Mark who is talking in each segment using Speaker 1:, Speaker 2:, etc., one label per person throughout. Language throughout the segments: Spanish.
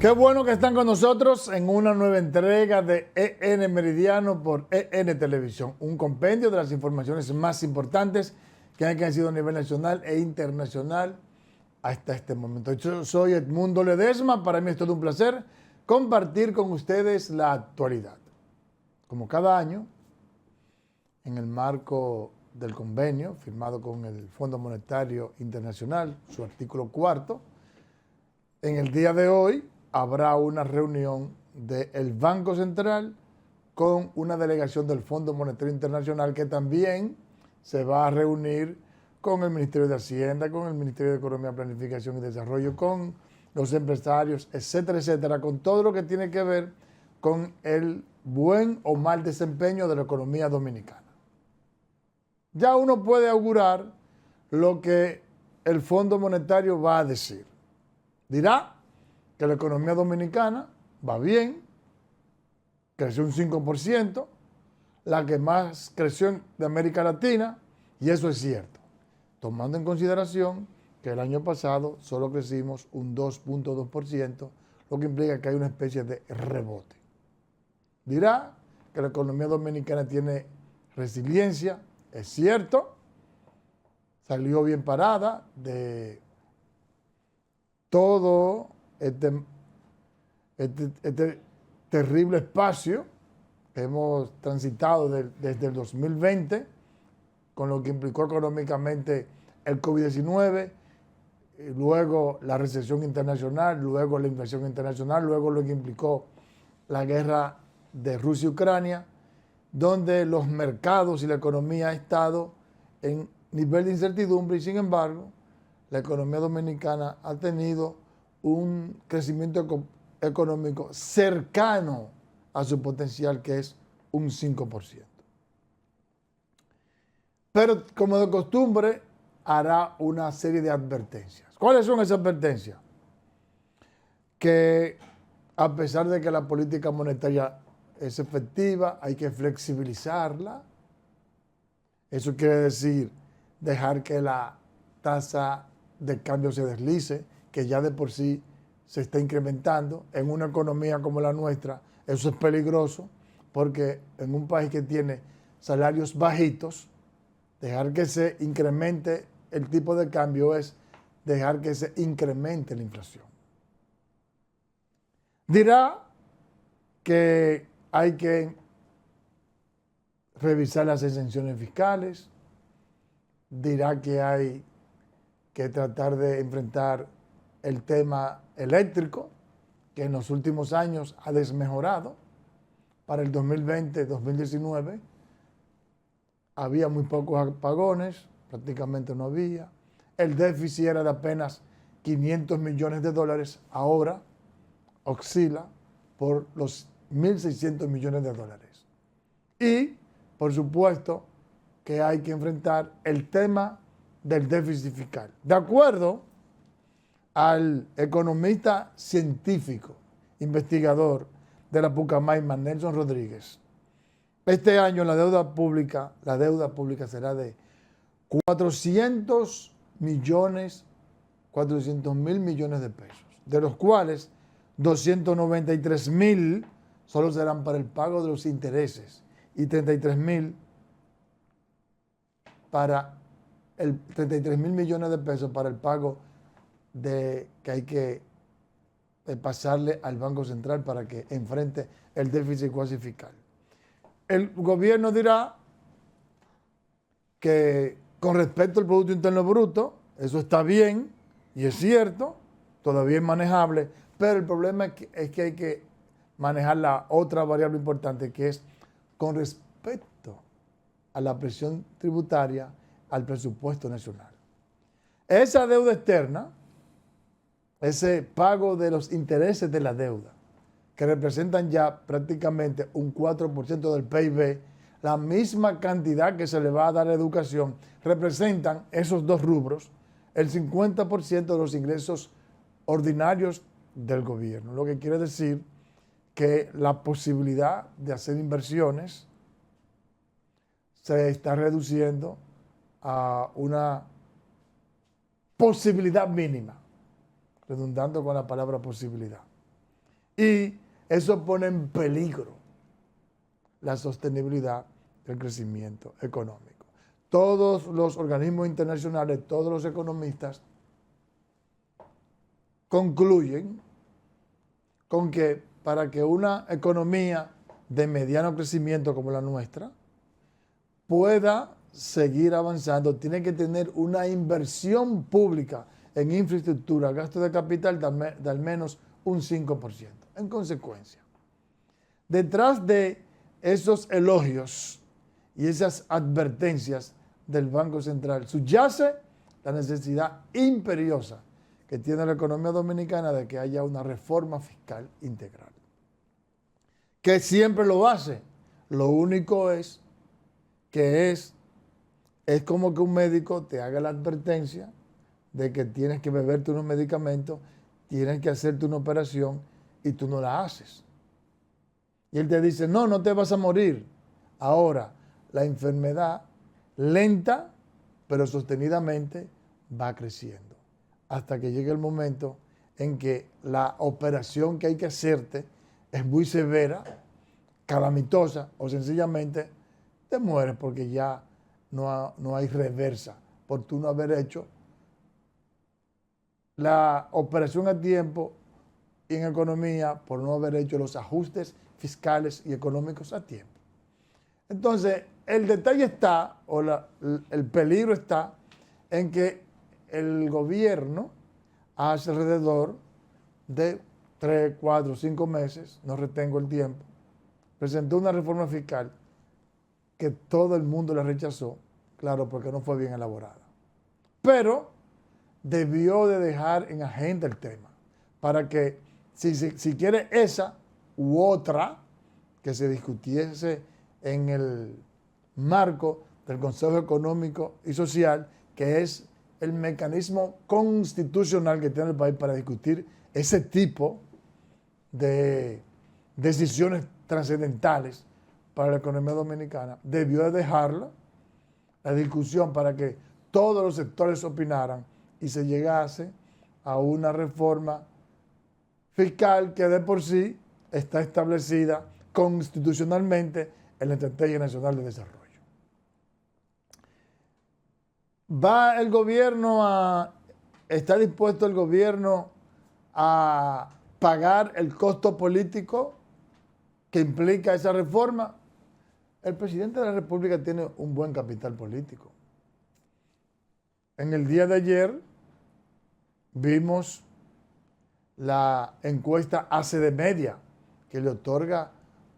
Speaker 1: Qué bueno que están con nosotros en una nueva entrega de EN Meridiano por EN Televisión, un compendio de las informaciones más importantes que han sido a nivel nacional e internacional hasta este momento. Yo soy Edmundo Ledesma, para mí es todo un placer compartir con ustedes la actualidad. Como cada año, en el marco del convenio firmado con el Fondo Monetario Internacional, su artículo 4, en el día de hoy habrá una reunión del Banco Central con una delegación del Fondo Monetario Internacional que también se va a reunir con el Ministerio de Hacienda, con el Ministerio de Economía, Planificación y Desarrollo, con los empresarios, etcétera, con todo lo que tiene que ver con el buen o mal desempeño de la economía dominicana. Ya uno puede augurar lo que el Fondo Monetario va a decir. Dirá que la economía dominicana va bien, creció un 5%, la que más creció de América Latina, y eso es cierto, tomando en consideración que el año pasado solo crecimos un 2.2%, lo que implica que hay una especie de rebote. Dirá que la economía dominicana tiene resiliencia, es cierto, salió bien parada de todo este terrible espacio que hemos transitado desde el 2020, con lo que implicó económicamente el COVID-19, luego la recesión internacional, luego la inflación internacional, luego lo que implicó la guerra de Rusia y Ucrania, donde los mercados y la economía ha estado en nivel de incertidumbre y, sin embargo, la economía dominicana ha tenido un crecimiento económico cercano a su potencial, que es un 5%. Pero, como de costumbre, hará una serie de advertencias. ¿Cuáles son esas advertencias? Que a pesar de que la política monetaria es efectiva, hay que flexibilizarla. Eso quiere decir dejar que la tasa de cambio se deslice, que ya de por sí se está incrementando. En una economía como la nuestra, eso es peligroso, porque en un país que tiene salarios bajitos, dejar que se incremente el tipo de cambio es dejar que se incremente la inflación. Dirá que hay que revisar las exenciones fiscales, dirá que hay que tratar de enfrentar el tema eléctrico, que en los últimos años ha desmejorado. Para el 2020-2019 había muy pocos apagones, prácticamente no había. El déficit era de apenas 500 millones de dólares, ahora oscila por los 1.600 millones de dólares. Y, por supuesto, que hay que enfrentar el tema del déficit fiscal. De acuerdo al economista científico, investigador de la Pucamaima, Nelson Rodríguez, este año la deuda pública será de 400 mil millones de pesos, de los cuales 293.000 solo serán para el pago de los intereses y 33.000 millones de pesos para el pago que hay que pasarle al Banco Central para que enfrente el déficit cuasi fiscal. El gobierno dirá que con respecto al Producto Interno Bruto, eso está bien y es cierto, todavía es manejable, pero el problema es que hay que manejar la otra variable importante, que es con respecto a la presión tributaria al presupuesto nacional. Esa deuda externa, ese pago de los intereses de la deuda, que representan ya prácticamente un 4% del PIB, la misma cantidad que se le va a dar a educación, representan esos dos rubros el 50% de los ingresos ordinarios del gobierno. Lo que quiere decir que la posibilidad de hacer inversiones se está reduciendo a una posibilidad mínima, redundando con la palabra posibilidad. y eso pone en peligro la sostenibilidad del crecimiento económico. Todos los organismos internacionales, todos los economistas concluyen con que para que una economía de mediano crecimiento como la nuestra pueda seguir avanzando, tiene que tener una inversión pública en infraestructura, gasto de capital de al menos un 5%. En consecuencia, detrás de esos elogios y esas advertencias del Banco Central subyace la necesidad imperiosa que tiene la economía dominicana de que haya una reforma fiscal integral. Que siempre lo hace. Lo único es que es como que un médico te haga la advertencia de que tienes que beberte unos medicamentos, tienes que hacerte una operación y tú no la haces. Y él te dice, no, no te vas a morir. Ahora, la enfermedad lenta, pero sostenidamente va creciendo. Hasta que llegue el momento en que la operación que hay que hacerte es muy severa, calamitosa, o sencillamente te mueres porque ya no hay reversa por tú no haber hecho la operación a tiempo y en economía por no haber hecho los ajustes fiscales y económicos a tiempo. Entonces, el detalle está, el peligro está en que el gobierno hace alrededor de 3, 4, 5 meses, no retengo el tiempo, presentó una reforma fiscal que todo el mundo la rechazó, claro, porque no fue bien elaborada. Pero debió de dejar en agenda el tema, para que si quiere esa u otra que se discutiese en el marco del Consejo Económico y Social, que es el mecanismo constitucional que tiene el país para discutir ese tipo de decisiones trascendentales para la economía dominicana, debió de dejarla la discusión para que todos los sectores opinaran y se llegase a una reforma fiscal que de por sí está establecida constitucionalmente en la Estrategia Nacional de Desarrollo. ¿Está dispuesto el gobierno a pagar el costo político que implica esa reforma? El presidente de la República tiene un buen capital político. En el día de ayer vimos la encuesta ACD Media, que le otorga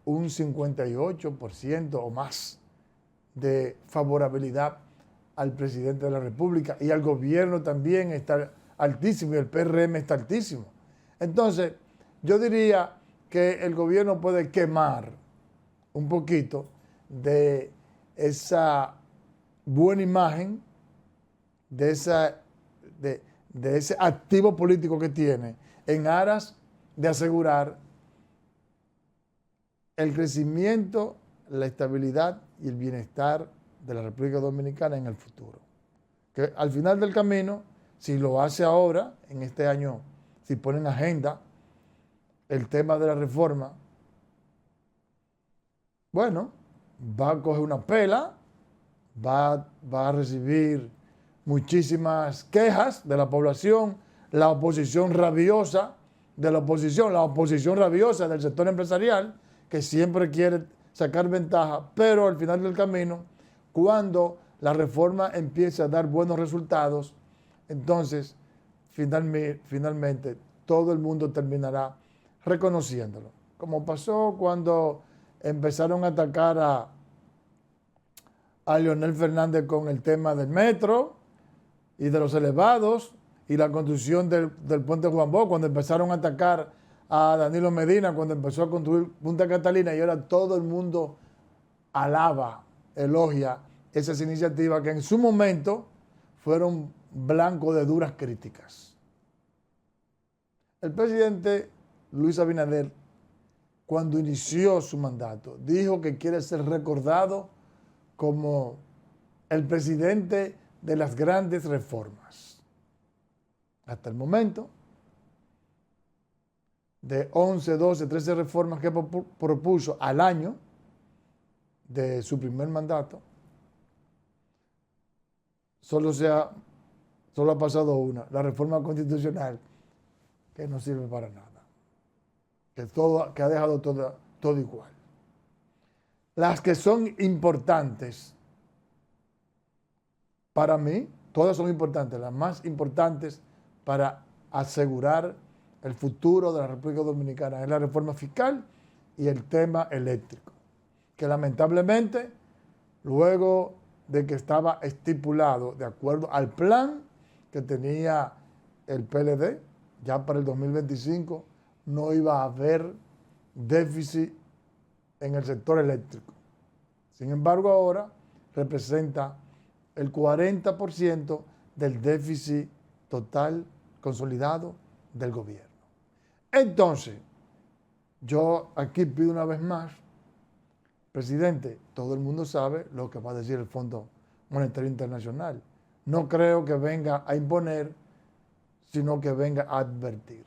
Speaker 1: un 58% o más de favorabilidad al presidente de la República, y al gobierno también está altísimo, y el PRM está altísimo. Entonces, yo diría que el gobierno puede quemar un poquito de esa buena imagen, de ese activo político que tiene, en aras de asegurar el crecimiento, la estabilidad y el bienestar de la República Dominicana en el futuro. Que al final del camino, si lo hace ahora, en este año, si pone en agenda el tema de la reforma, bueno, va a coger una pela, va a recibir muchísimas quejas de la población, la oposición rabiosa de la oposición rabiosa del sector empresarial, que siempre quiere sacar ventaja, pero al final del camino, cuando la reforma empiece a dar buenos resultados, entonces finalmente todo el mundo terminará reconociéndolo. Como pasó cuando empezaron a atacar a Leonel Fernández con el tema del metro y de los elevados y la construcción del puente Juan Bosch, cuando empezaron a atacar a Danilo Medina, cuando empezó a construir Punta Catalina, y ahora todo el mundo elogia esas iniciativas que en su momento fueron blanco de duras críticas. El presidente Luis Abinader, cuando inició su mandato, dijo que quiere ser recordado como el presidente de las grandes reformas. Hasta el momento, de 11, 12, 13 reformas que propuso al año de su primer mandato, solo ha pasado una, la reforma constitucional, que no sirve para nada, que ha dejado todo igual. Las que son importantes, para mí, todas son importantes, las más importantes para asegurar el futuro de la República Dominicana es la reforma fiscal y el tema eléctrico, que lamentablemente, luego de que estaba estipulado de acuerdo al plan que tenía el PLD, ya para el 2025 no iba a haber déficit en el sector eléctrico. Sin embargo, ahora representa el 40% del déficit total consolidado del gobierno. Entonces, yo aquí pido una vez más, presidente, todo el mundo sabe lo que va a decir el Fondo Monetario Internacional. No creo que venga a imponer, sino que venga a advertir.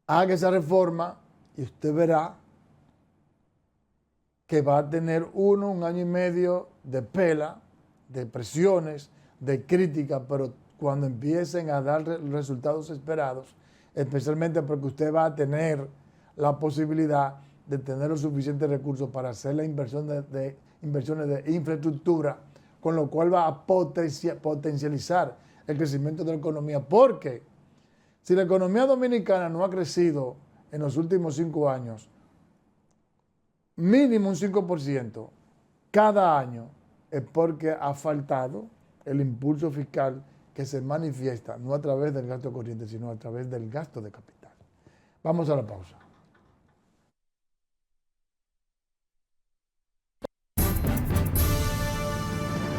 Speaker 1: Haga esa reforma y usted verá que va a tener un año y medio de pela, de presiones, de crítica, pero cuando empiecen a dar resultados esperados, especialmente porque usted va a tener la posibilidad de tener los suficientes recursos para hacer la inversión inversiones de infraestructura, con lo cual va a potencializar el crecimiento de la economía. Porque si la economía dominicana no ha crecido en los últimos 5 años, mínimo un 5% cada año, es porque ha faltado el impulso fiscal que se manifiesta no a través del gasto corriente, sino a través del gasto de capital. Vamos a la pausa.